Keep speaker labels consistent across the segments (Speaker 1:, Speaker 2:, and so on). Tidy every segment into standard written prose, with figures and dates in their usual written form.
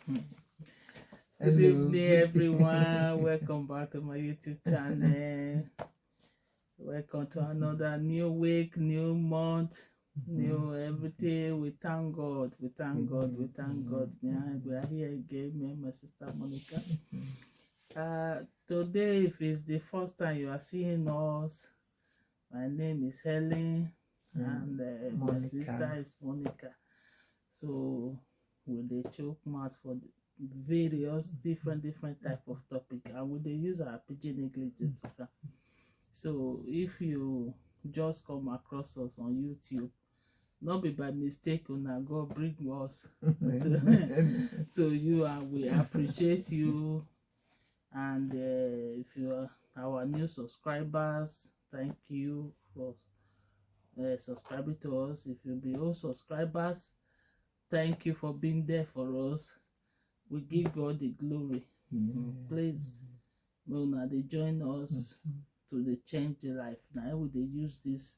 Speaker 1: Good evening, everyone. Welcome back to my YouTube channel. Welcome to another new week, new month, new everything. We thank God. We thank God. We thank God. Yeah, we are here again, me and my sister Monica. Today, if it's the first time you are seeing us, my name is Helen, and my sister is Monica. So, with the choke mouth for the various different type of topic, and we dey use our pidgin English to talk am. So if you just come across us on YouTube, not be by mistake, una God bring us to you, and we appreciate you. And if you are our new subscribers, thank you for subscribing to us. If you be old subscribers, thank you for being there for us. We give God the glory. Please, una dey join us to the change the life. Now we dey use this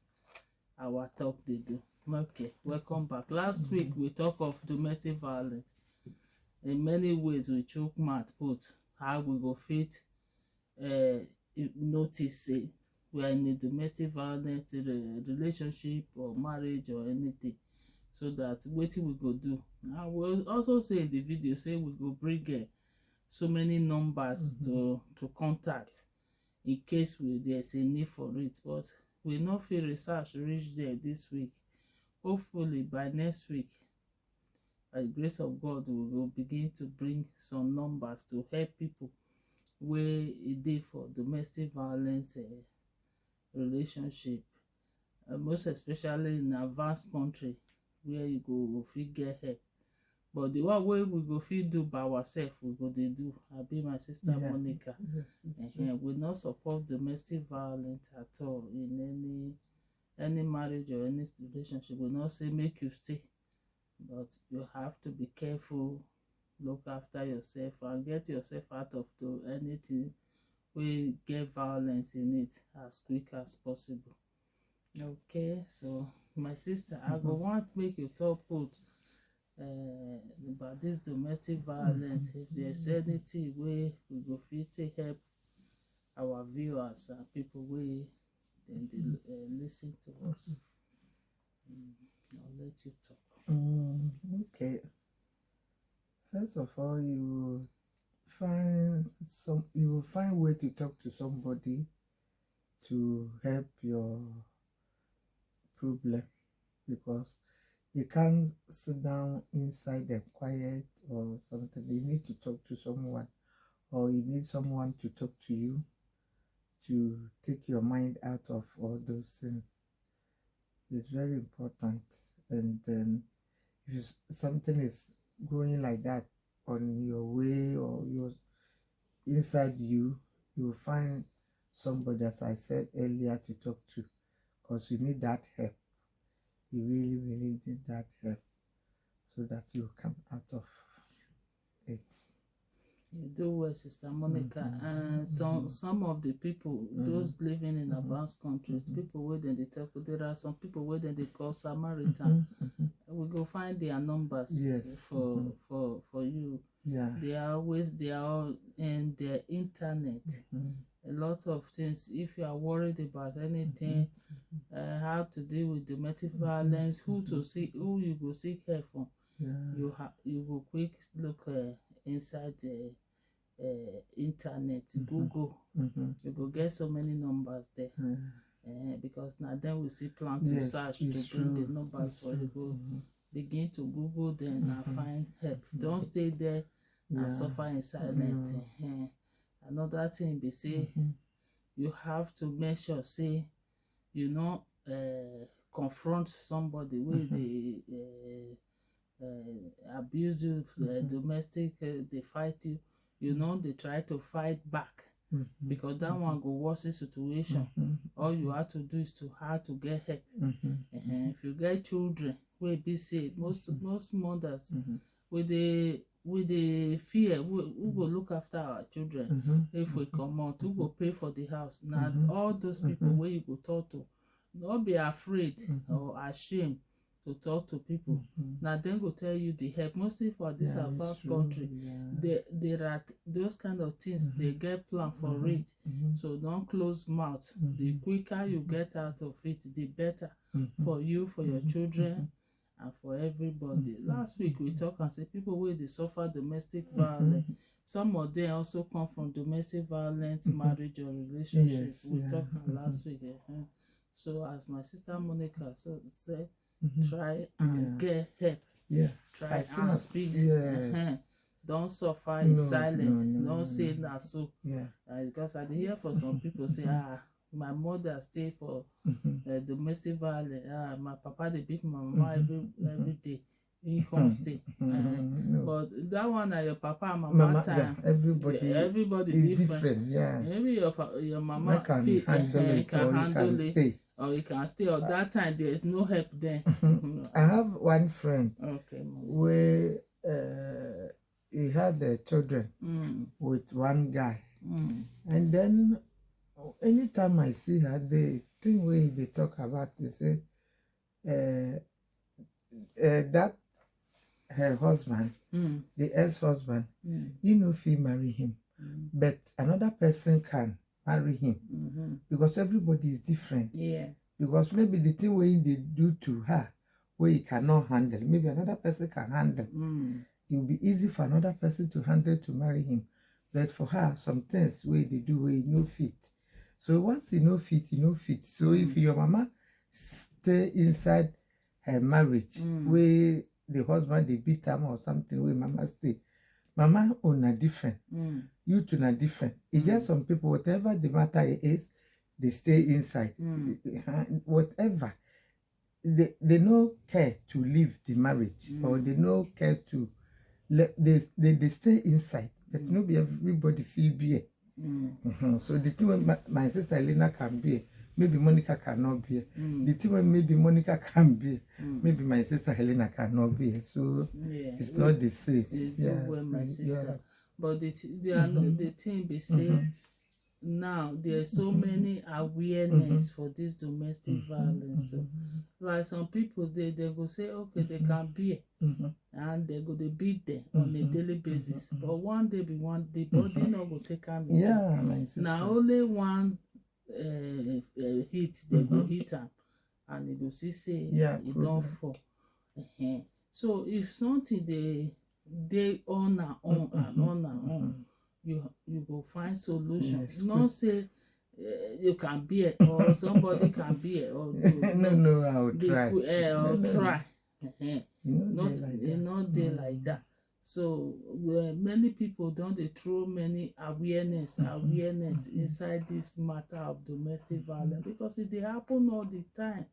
Speaker 1: our talk they do. Okay, welcome back. Last week we talk of domestic violence. In many ways we chook mouth put how we go fit notice say we are in a domestic violence relationship or marriage or anything, so that wetin we go do. I will also say in the video say we go bring so many numbers to contact in case there's a need for it, but we no fit research reach there this week. Hopefully by next week, by the grace of God, we will begin to bring some numbers to help people wey e dey for domestic violence relationship, most especially in advanced country where you go fit get help. But the one wey we go fit do by ourselves, we go dey do. Abi my sister Monica, we not support domestic violence at all in any marriage or any relationship. We not say make you stay, but you have to be careful, look after yourself, and get yourself out of anything wey get violence in it as quick as possible. Okay, so my sister, I go want make you talk put about this domestic violence. If there's anything wey we go fit take help our viewers and people wey dem dey listen to us. I'll let you talk.
Speaker 2: Okay. First of all, you will find way to talk to somebody to help your problem, because you can't sit down inside and quiet or something. You need to talk to someone, or you need someone to talk to you to take your mind out of all those things. It's very important. And then if something is going like that on your way or you're inside you will find somebody, as I said earlier, to talk to, because you need that help. You really need that help so that you come out of it.
Speaker 1: You do well, Sister Monica. And some of the people, those living in advanced countries, people where they talk, there are some people where they call Samaritan. We go find their numbers for you.
Speaker 2: Yeah.
Speaker 1: They are all in their internet. A lot of things. If you are worried about anything, how to deal with domestic violence, who you go seek help from. You go quick look inside the internet, Google. You go get so many numbers there. Because now then we still plan to search to bring the numbers for you. Go begin to Google them and find help. Don't stay there and suffer in silence. Another thing be say you have to make sure say you know confront somebody wey dey abuse you, domestic, they fight you. You know, they try to fight back, because that one go worsen situation. All you have to do is to how to get help. If you get children, we be say most mothers with the fear, who go look after our children if we come out, who go pay for the house. Now all those people where you go talk to, don't be afraid or ashamed to talk to people. Now dem go tell you the help. Mostly for this
Speaker 2: Yeah,
Speaker 1: our
Speaker 2: it's
Speaker 1: first
Speaker 2: true.
Speaker 1: country,
Speaker 2: Yeah.
Speaker 1: there are those kind of things. They get plan for it. So don't close mouth. The quicker you get out of it, the better for you, for your children, and for everybody. Last week we talk and say people wey dey suffer domestic violence, some of them also come from domestic violence marriage or relationship.
Speaker 2: Yes,
Speaker 1: We
Speaker 2: yeah.
Speaker 1: talk last week. So as my sister Monica said, try and get help.
Speaker 2: Yeah.
Speaker 1: Try
Speaker 2: As soon
Speaker 1: and
Speaker 2: as
Speaker 1: speak.
Speaker 2: yes.
Speaker 1: Don't suffer in
Speaker 2: No,
Speaker 1: silence.
Speaker 2: no,
Speaker 1: Don't say na so.
Speaker 2: Yeah.
Speaker 1: Because I dey hear for some people say, my mother stay for domestic violence. My papa dey beat my mama every day. He come stay.
Speaker 2: No.
Speaker 1: But that one na your papa and
Speaker 2: Mama,
Speaker 1: mama time.
Speaker 2: yeah, everybody
Speaker 1: is
Speaker 2: different. Yeah.
Speaker 1: Maybe your mama
Speaker 2: I can handle it,
Speaker 1: can
Speaker 2: or you
Speaker 1: handle
Speaker 2: can
Speaker 1: it,
Speaker 2: stay.
Speaker 1: or you can stay. Or that time there is no help there.
Speaker 2: I have one friend
Speaker 1: Okay.
Speaker 2: where he had children with one guy, and then anytime I see her, the thing where they talk about, they say that her husband, the ex-husband, he no fee marry him, but another person can marry him because everybody is different.
Speaker 1: Yeah.
Speaker 2: Because maybe the thing where they do to her, where he cannot handle, maybe another person can handle. It will be easy for another person to handle to marry him, but for her, some things where they do where he no fit. So once he no fit, he no fit. So if your mama stay inside her marriage, where the husband they beat him or something, where mama stay, mama on a different, you two are different. It gets some people, whatever the matter is, they stay inside. Whatever. They no care to leave the marriage, or they no care to they stay inside. But no be everybody feel beer. So the thing when my sister Elena can be, maybe Monica cannot be. The thing when maybe Monica can be, maybe my sister Helena cannot be. So it's not the same.
Speaker 1: My sister. But the thing be say, now there's so many awareness for this domestic violence. So like some people they go say okay they can bear, and they go they beat them on a daily basis, but one day the body not go take them.
Speaker 2: Yeah, my sister.
Speaker 1: Now only one hit they go hit them, and you go see say it don't fall. So if something they on and on and on and on, you go find solution.
Speaker 2: Yes,
Speaker 1: Not say you can bear or somebody can bear or
Speaker 2: no, I'll try.
Speaker 1: Try.
Speaker 2: Not
Speaker 1: day like that. So many people don't they throw many awareness inside this matter of domestic violence, because it they happen all the time,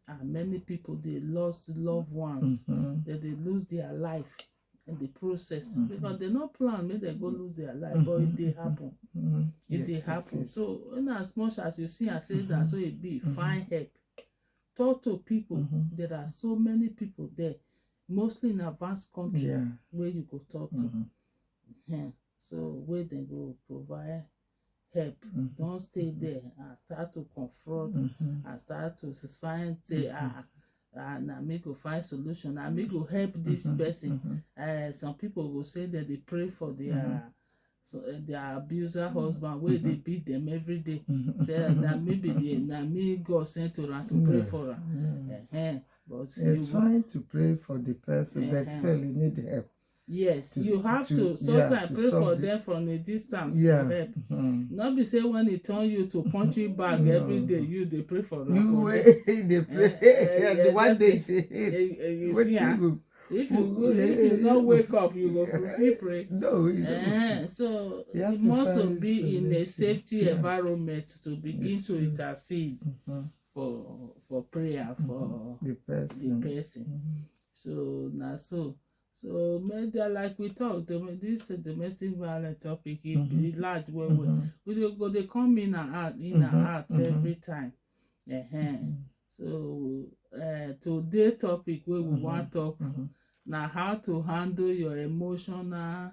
Speaker 1: and many people they lost loved ones, that they lose their life in the process, because they no plan maybe they go lose their life, but it they happen. They happen. So in as much as you see and say that, so it be find help. Talk to people. There are so many people there, mostly in advanced country, where you go talk to. So where they go provide help. Don't stay there and start to confront and start to find say na me go find solution, na me go help this person. Some people will say that they pray for their abuser husband where they beat them every day. Say that maybe me God sent to them to pray for them. But
Speaker 2: it's fine to pray for the person, but still you need help.
Speaker 1: Yes, you have to sometimes pray for them from a distance for help. Not be say when they turn you to punching bag every day, you they pray for them.
Speaker 2: They pray. The one day
Speaker 1: you see, if you not wake up, you go pray.
Speaker 2: No,
Speaker 1: so it must be in a safety environment to begin to intercede for prayer for the person. So now so maybe like we talk, this domestic violence topic it large we go they come in and out every time. So today topic where we want to talk now how to handle your emotional,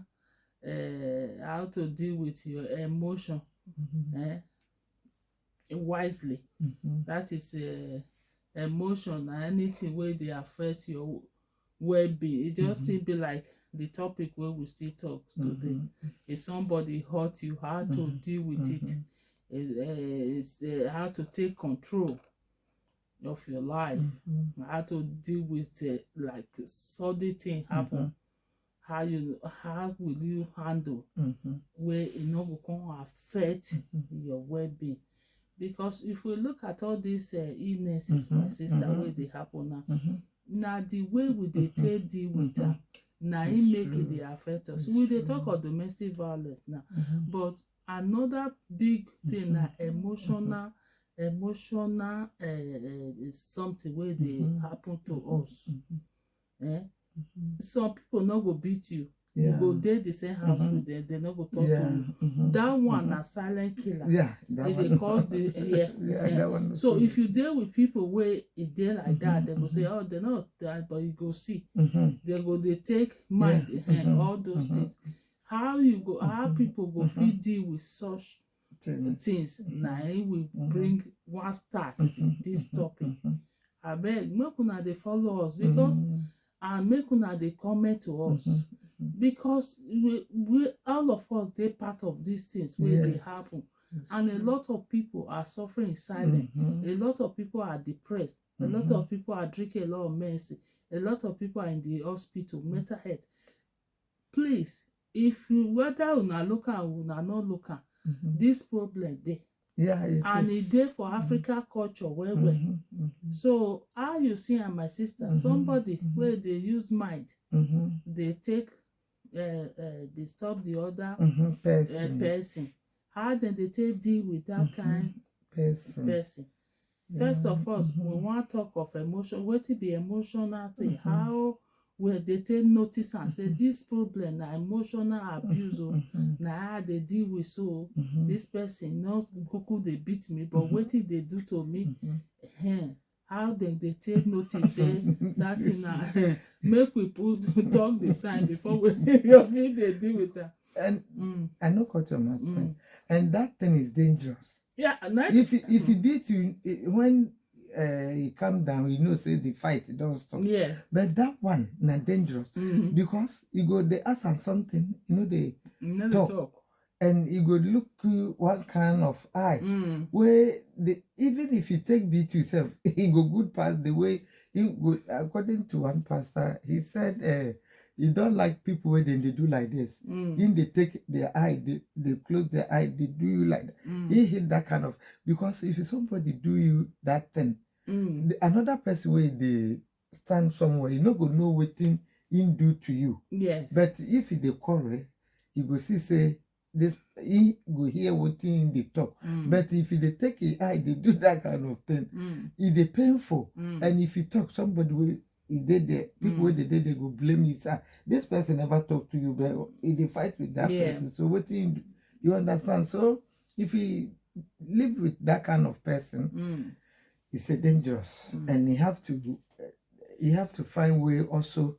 Speaker 1: how to deal with your emotion wisely. That is emotion and anything wey dey affect your well-being. It just still be like the topic wey we still talk today. If somebody hurt you, how to deal with it, how to take control of your life, how to deal with like sudden thing happen, how will you handle where e no go come affect your well-being. Because if we look at all these illnesses, my sister, wey dey happen now, na the way we dey take deal with am na im make e dey affect us. We dey talk of domestic violence now, but another big thing na emotional is something wey dey happen to us. Some people no go beat you, you go dey the same house with them, they no go talk to you. That one na silent killer. It dey cause the so if you deal with people wey e dey like that, they go say, oh, they not that, but you go see, they go dey take mind all those things. How people go fit deal with such things na im will bring one start this topic. Abeg, make una dey follow us, because and make una dey comment to us, because we all of us dey part of these things wey dey happen, and a lot of people are suffering in silence. A lot of people are depressed. A lot of people are drinking a lot of medicine. A lot of people are in the hospital, mental health. Please, if you, whether una look am or una no look am, this problem dey. And e dey for African culture well. So how you see am, my sister, somebody wey dey use mind dey take disturb the other person, how dem dey take deal with that kind person? First of all, we wan talk of emotion. Wetin be emotional thing? How we dey take notice am say this problem na emotional abuse o, na how I dey deal with. So this person no kuku dey beat me, but wetin dey do to me, how dem dey take notice say that thing na make we talk the sign before we fit dey deal with am.
Speaker 2: And I no cut your mouth, and that thing is dangerous. If he beat you when you calm down, you know, say the fight don't stop. But that one na dangerous, because you go they ask am something, you know, they talk, and you go look you one kind of eye where even if you take beat yourself, he go good past the way he go. According to one pastor, he said you don't like people when they do like this. Then they take their eye, they close their eye, they do you like that. He hit that kind of, because if somebody do you that thing, another person where they stand somewhere, you no go know what thing he do to you. But if they quarrel, you go see say this, he go hear what thing they talk. But if they take his eye, they do that kind of thing, it is painful. And if you talk, somebody will, he did there, people where they did, they go blame you. Say, this person never talk to you, but they fight with that person. So what thing you understand? So if you live with that kind of person, it's a dangerous, and you have to find way also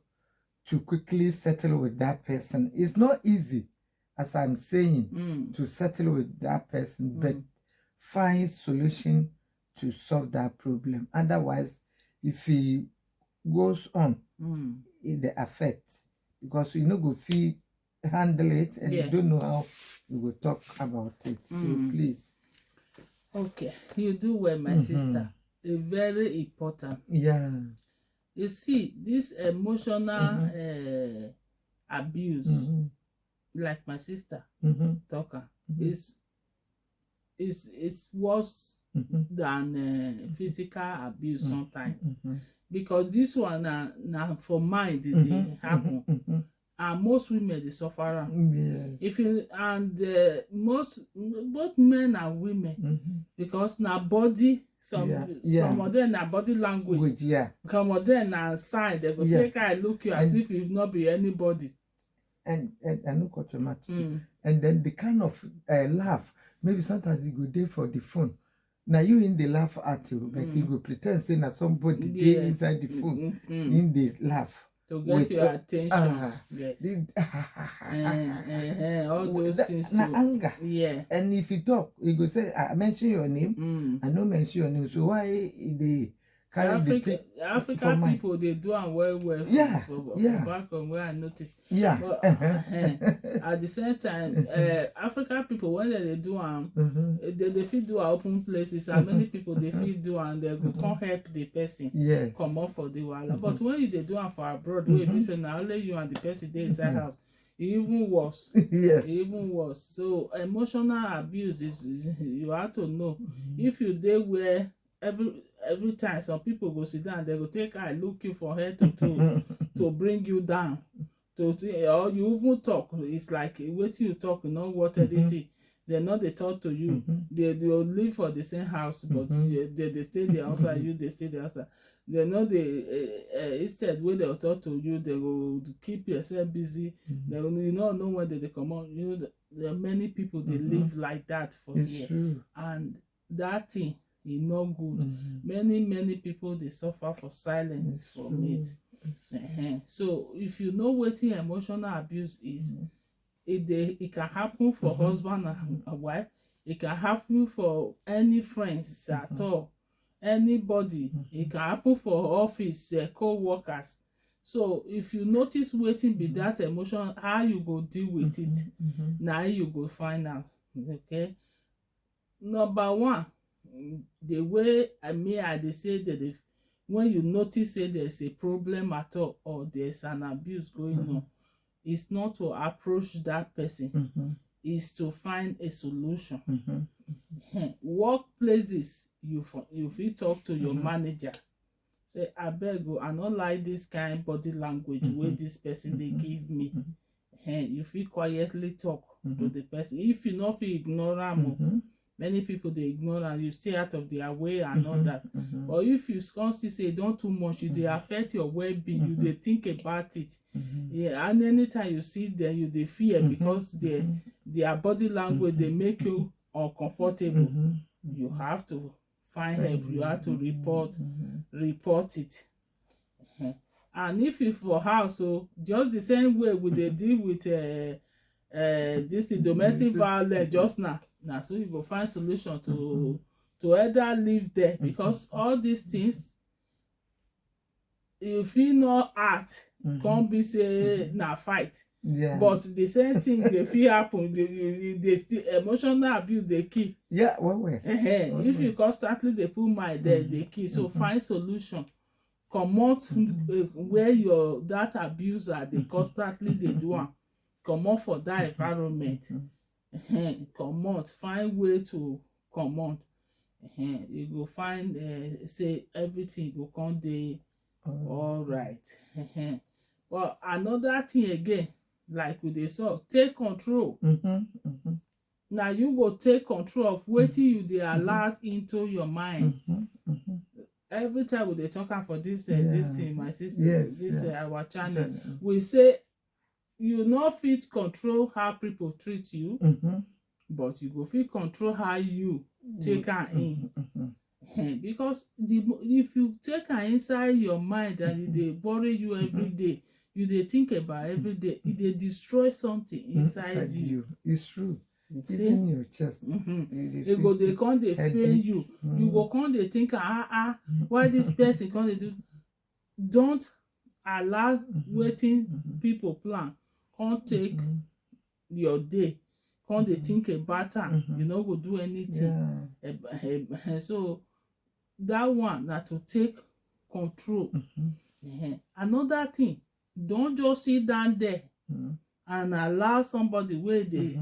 Speaker 2: to quickly settle with that person. It's not easy, as I'm saying, to settle with that person, but find solution to solve that problem. Otherwise, if he goes on, it affects, because you know go feel handle it, and you don't know how you will talk about it. So please.
Speaker 1: Okay, you do well, my sister. It's very important. You see, this emotional abuse, like my sister talker, is worse than physical abuse sometimes. Because this one na for mind dey happen, and most women dey suffer am. If you most both men and women, because na body, some of them na body language, some of them na sign. They go take eye look you as if you not be anybody.
Speaker 2: And I know what you mean. And then the kind of laugh, maybe sometimes you go there for the phone. Now you in the laugh at you, but you go pretend saying that somebody there inside the phone in the laugh
Speaker 1: to get your attention. All those things
Speaker 2: na anger. And if you talk, you go say, I mention your name, I no mention your name. So why they carry the thing
Speaker 1: African
Speaker 2: for my
Speaker 1: people, they do am well
Speaker 2: yeah,
Speaker 1: for
Speaker 2: yeah,
Speaker 1: back from where I noticed.
Speaker 2: yeah.
Speaker 1: But at the same time, African people when they do am, they fit do am open places, and many people they fit do am, they go come help the person
Speaker 2: Yes.
Speaker 1: comot for the wahala. But when you dey do am for abroad, wey be say na only you and the person dey inside house, e even worse.
Speaker 2: Yes.
Speaker 1: Even worse. So emotional abuse is you have to know if you dey where every time some people go sit down, they go take eye look you for head to toe to bring you down, or you even talk, it's like wetin you talk, you know what anything. They no dey talk to you. They live for the same house, but they stay there outside, you they stay there outside. They know instead when they talk to you, they will keep yourself busy. They will, you know when they come out. You know, there are many people they live like that for years, and that thing is no good. Many people they suffer for silence from it. So if you know what emotional abuse is, it can happen for husband and wife. It can happen for any friends at all. Anybody. It can happen for office co-workers. So if you notice wetin be that emotion, how you go deal with it, na you go find out. Okay. Number one, the way I dey say that when you notice say there's a problem at all or there's an abuse going on, it's not to approach that person, is to find a solution. Workplaces, you fit talk to your manager, say abeg o, I no like this kind body language wey this person dey give me. You fit quietly talk to the person. If you no fit ignore am, many people dey ignore am, you stay out of their way and all that. But if you come see say e don too much, e dey affect your well-being, you dey think about it. Yeah, and anytime you see them, you dey fear because their body language dey make you uncomfortable. You have to find help. You have to report it. And if you for house, so just the same way we dey deal with this domestic violence just now. Now, so you go find solution to either live there, because all these things, if you not act, come be say na fight. But the same thing dey fit happen. They still emotional abuse dey kill. If you constantly dey put mind there, dey kill. So find solution. Comot where that abuser dey constantly dey do am. Comot for that environment. Comot, find way to comot. You go find say everything go come dey all right. But another thing again, like we dey talk, take control. Now you go take control of wetin you dey allow into your mind. Every time we dey talk am for this thing, my sister, our channel, we say you no fit control how people treat you, but you go fit control how you take am in. Because if you take am inside your mind and e dey worry you every day, you dey think about every day, e dey destroy something inside you.
Speaker 2: It's true. Even your chest.
Speaker 1: You go dey come dey pain you. You go come dey think, why this person come dey do? Don't allow wetin people plan come take your day. Come dey think about am. You no go do anything. So that one na to take control. Another thing, don't just sit down there and allow somebody wey dey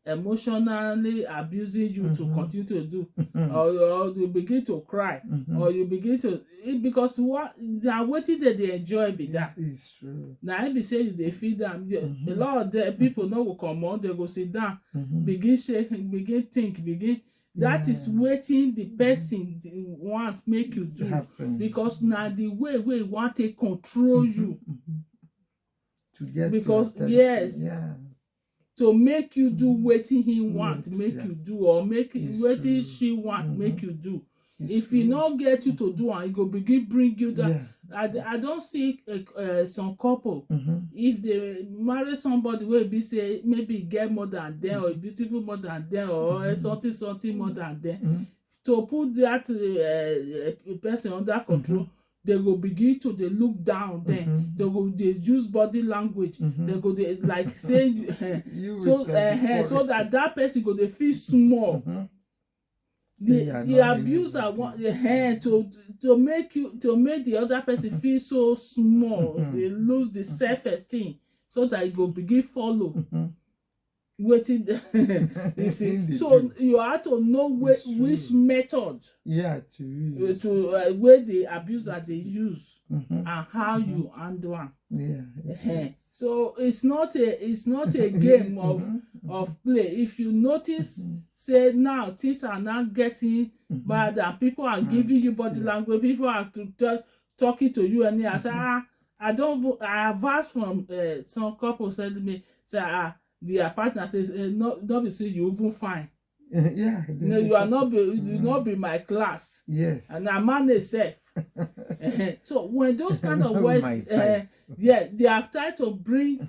Speaker 1: emotionally abusing you to continue to do, or you begin to cry, or you begin to, because they are wetin they enjoy be that.
Speaker 2: It's true.
Speaker 1: Now be say you dey feed them. A lot of the people no go come out, they go sit down, begin shake, begin think, that is wetin the person want make you do, because now the way we want to control you,
Speaker 2: to get
Speaker 1: because to make you do wetin he want make you do, or make wetin she want make you do. If he not get you to do and he go begin bring you down. I don't see some couple, if they marry somebody wey be say maybe get more than them, or a beautiful more than them, or something more than them, to put that person under control, they go begin to dey look down. Then they go dey use body language. They go dey like say so so that person go dey feel small. The abuser want to make the other person feel so small. They lose the self-esteem, so that e go begin follow wetin you see. So you have to know which method to wey the abuser dey use and how you handle am. So it's not a game of play. If you notice say now things are now getting bad and people are giving you body language, people are talking to you, and I say I have asked from some couple said to me, say their partner says no be say you even fine. No, you are not be my class. And I manage self. So when those kind of words they are trying to bring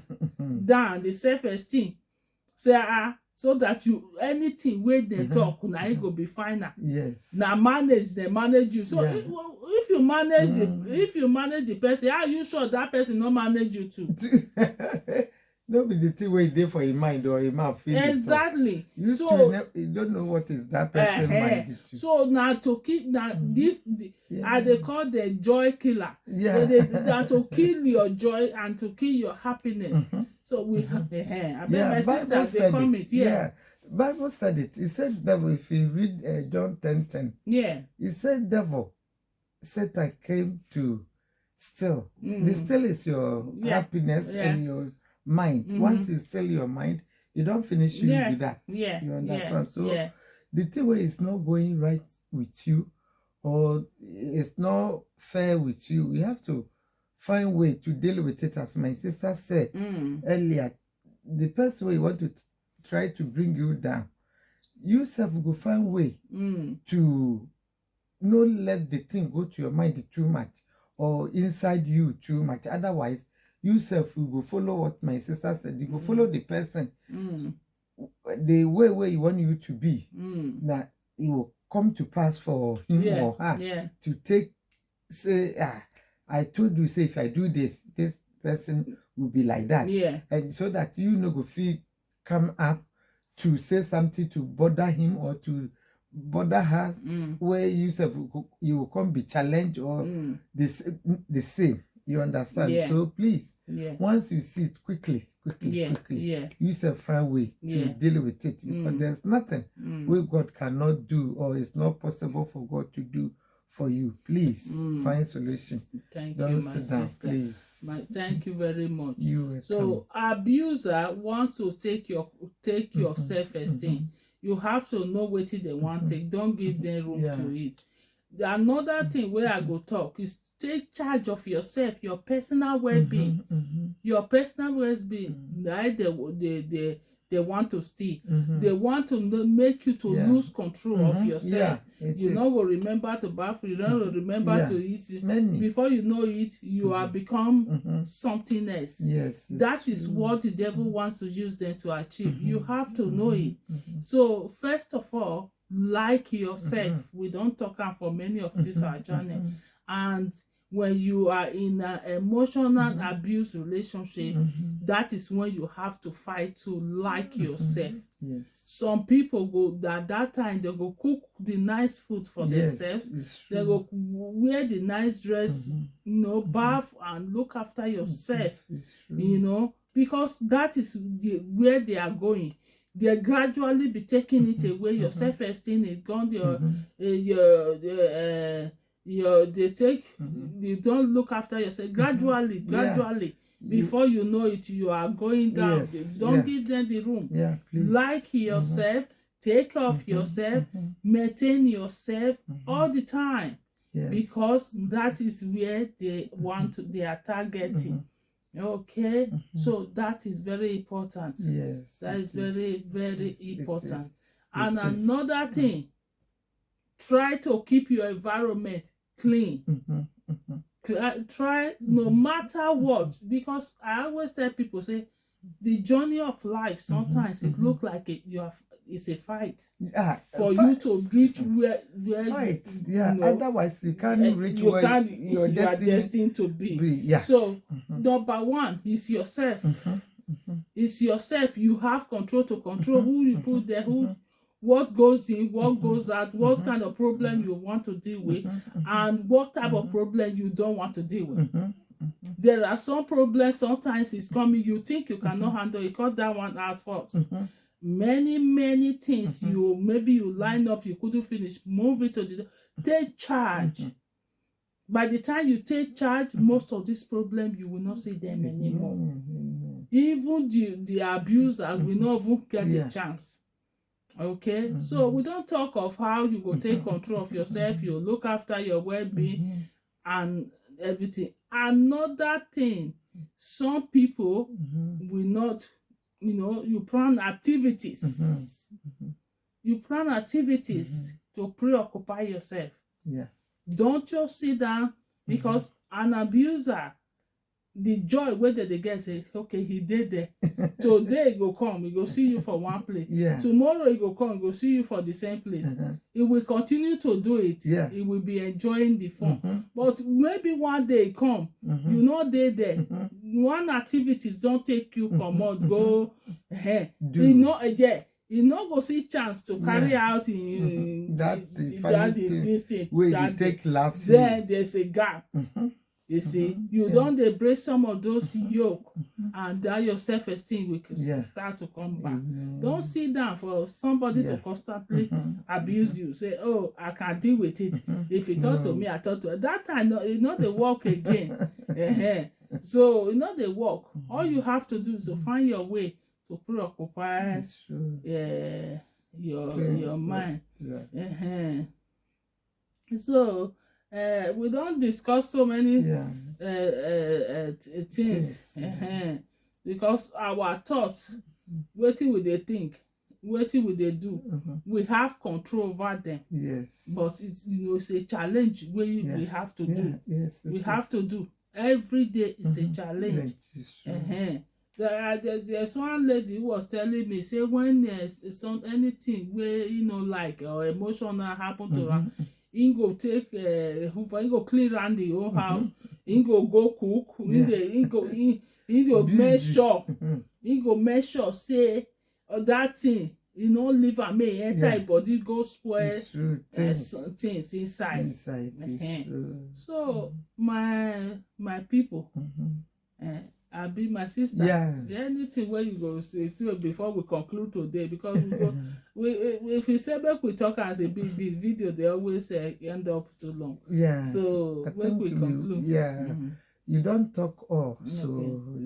Speaker 1: down the self-esteem, say so that you anything wey they talk na it go be final. Now they manage you. So if you manage the person, are you sure that person not manage you too?
Speaker 2: No be the thing wey dey for your mind or your mouth feel.
Speaker 1: Exactly.
Speaker 2: You don't know what is that person mind to.
Speaker 1: So now to keep this they call the joy killer. They to kill your joy and to kill your happiness. So we have my sister they come it.
Speaker 2: Bible said it. He said devil, if you read John 10:10. He said devil, Satan came to steal. The steal is your happiness and your mind. Once you steal your mind, you don't finish you with that. You understand? So the thing where it's not going right with you or it's not fair with you, we have to find way to deal with it. As my sister said earlier, the person way you want to try to bring you down, you self go find way to not let the thing go to your mind too much or inside you too much. Otherwise, you self will go follow what my sister said. You go follow the person the way where you want you to be. Now it will come to pass for him or her to take say I told you, say if I do this person will be like that. And so that you know go feel come up to say something to bother him or to bother her, where you self you will come be challenged or the same. You understand? So please, once you see it quickly, you self find way to deal with it, because there's nothing where God cannot do or it's not possible for God to do for you. Please find solution.
Speaker 1: Thank
Speaker 2: Don't
Speaker 1: you, my
Speaker 2: sit down,
Speaker 1: sister.
Speaker 2: please.
Speaker 1: Thank you very much.
Speaker 2: So
Speaker 1: abuser wants to take your self-esteem. You have to know what they want. Don't give them room to it. Another thing where I go talk is take charge of yourself, your personal well-being. Your personal well-being. They want to steal. They want to make you to lose control of yourself. You don't will remember to bath. You don't will remember to eat. Before you know it, you are become something else. That is what the devil wants to use them to achieve. You have to know it. So first of all, like yourself. We don't talk for many of this our journey. And when you are in an emotional abuse relationship, that is when you have to fight to like yourself. Some people go at that time, they go cook the nice food for themselves. They go wear the nice dress, bath and look after yourself, because that is where they are going. They gradually be taking it away. Your self-esteem is gone. You don't look after yourself gradually. Before you know it, you are going down. Don't give them the room. Like yourself, take care of yourself, maintain yourself all the time, because that is where they are targeting. Okay, so that is very important. That is very, very important. And another thing, try to keep your environment clean. Try no matter what, because I always tell people, say, the journey of life, sometimes it look like it's a fight for you to reach where
Speaker 2: fight.
Speaker 1: you
Speaker 2: Yeah,
Speaker 1: know,
Speaker 2: otherwise you can't reach
Speaker 1: you
Speaker 2: where
Speaker 1: can't,
Speaker 2: your
Speaker 1: you are
Speaker 2: destiny
Speaker 1: destined to be.
Speaker 2: Yeah.
Speaker 1: So number one is yourself. It's yourself. You have control to control who you put there, what goes in, what goes out, what kind of problem you want to deal with, and what type of problem you don't want to deal with. There are some problems, sometimes it's coming, you think you cannot handle it, cut that one out first. Many things maybe you line up, you couldn't finish, move it to the take charge. By the time you take charge, most of these problems you will not see them anymore. Even the abuser will not even get a chance. Okay, so we don't talk of how you go take control of yourself, you look after your well-being and everything. Another thing, some people will not, you plan activities. You plan activities to preoccupy yourself.
Speaker 2: Yeah.
Speaker 1: Don't just sit down, because an abuser, the joy wey they get say, okay, he did there. Today he go come, he go see you for one place.
Speaker 2: Yeah.
Speaker 1: Tomorrow he go come, he go see you for the same place. He will continue to do it.
Speaker 2: Yeah.
Speaker 1: He will be enjoying the fun. But maybe one day he come, you know they there. One activities don't take you comot go he no go see chance to carry out
Speaker 2: that
Speaker 1: thing
Speaker 2: wey you take laugh.
Speaker 1: Then there's a gap. You see, you don't dey break some of those yoke, and that your self-esteem will start to come back. Don't sit down for somebody to constantly abuse you. Say, oh, I can deal with it. If you talk to me, I talk to her. That time, it's not the work again. So, it's not the work. All you have to do is to find your way to preoccupy your mind. So, we don't discuss so many things because our thoughts, wetin we dey think, wetin we dey do, we have control over them.
Speaker 2: Yes.
Speaker 1: But it's a challenge we have to do.
Speaker 2: Yes.
Speaker 1: We have to do every day. It's a challenge. There's one lady who was telling me, say when there's anything where like or emotional happen to her, he go take Hoover, he go clean around the whole house, he go cook, he go make sure, say that thing, leave am make enter him body go spoil things inside. So my people, I be my sister. Anything where you go say before we conclude today, because if we say make we talk as a big deal, video they always end up too long. So when we conclude,
Speaker 2: you don't talk all, so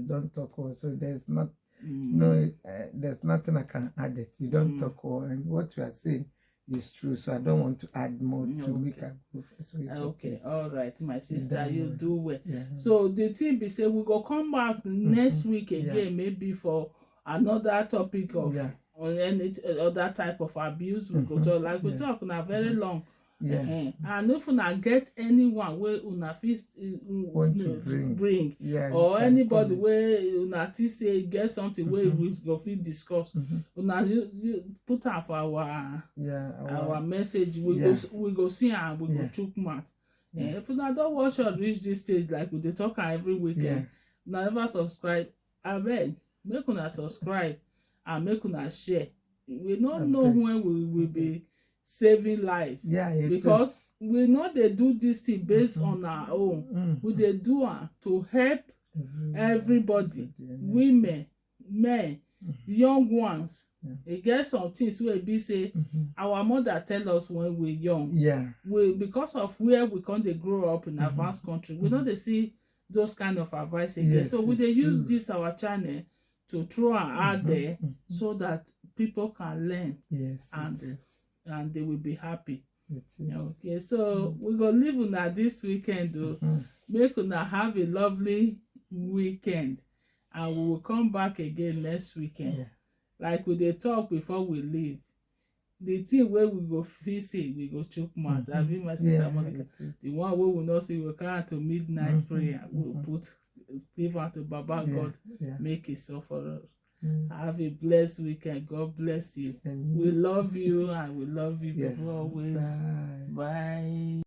Speaker 2: there's not there's nothing I can add it. You don't talk all, and what you are saying is true, so I don't want to add more to make a go. So it's okay.
Speaker 1: All right, my sister, you do well. So the thing be say we go come back next week again, maybe for another topic of or any other type of abuse. We go talk like we talk now very long. And if una get anyone where una fit
Speaker 2: want to bring
Speaker 1: or anybody where una think say get something where we go fit discuss, una you put am for our message. We go see am, we go chook mouth. If una don't watch or reach this stage like we dey talk every weekend, never subscribe. Abeg, make una subscribe and make una share. We don't know when we will be saving life, because we know they do this thing based on our own. We dey do am to help everybody, women, men, young ones. E get some things wey be say our mother tell us when we young. We because of where we come dey grow up in advanced country, we no dey see those kind of advice again. So we dey use this our channel to throw am out there so that people can learn and they will be happy. Okay, so we go leave una this weekend though. Make una have a lovely weekend, and we will come back again next weekend. Like we dey talk before we leave, the thing where we go feel say we go chook mouth. I be my sister Monica, the one wey we not see we carry to midnight prayer. We will put give her to Baba
Speaker 2: Yeah,
Speaker 1: God,
Speaker 2: yeah.
Speaker 1: make it so for us.
Speaker 2: Mm.
Speaker 1: Have a blessed weekend. God bless you.
Speaker 2: And
Speaker 1: We love you and we love you
Speaker 2: yeah.
Speaker 1: people always.
Speaker 2: Bye.
Speaker 1: Bye.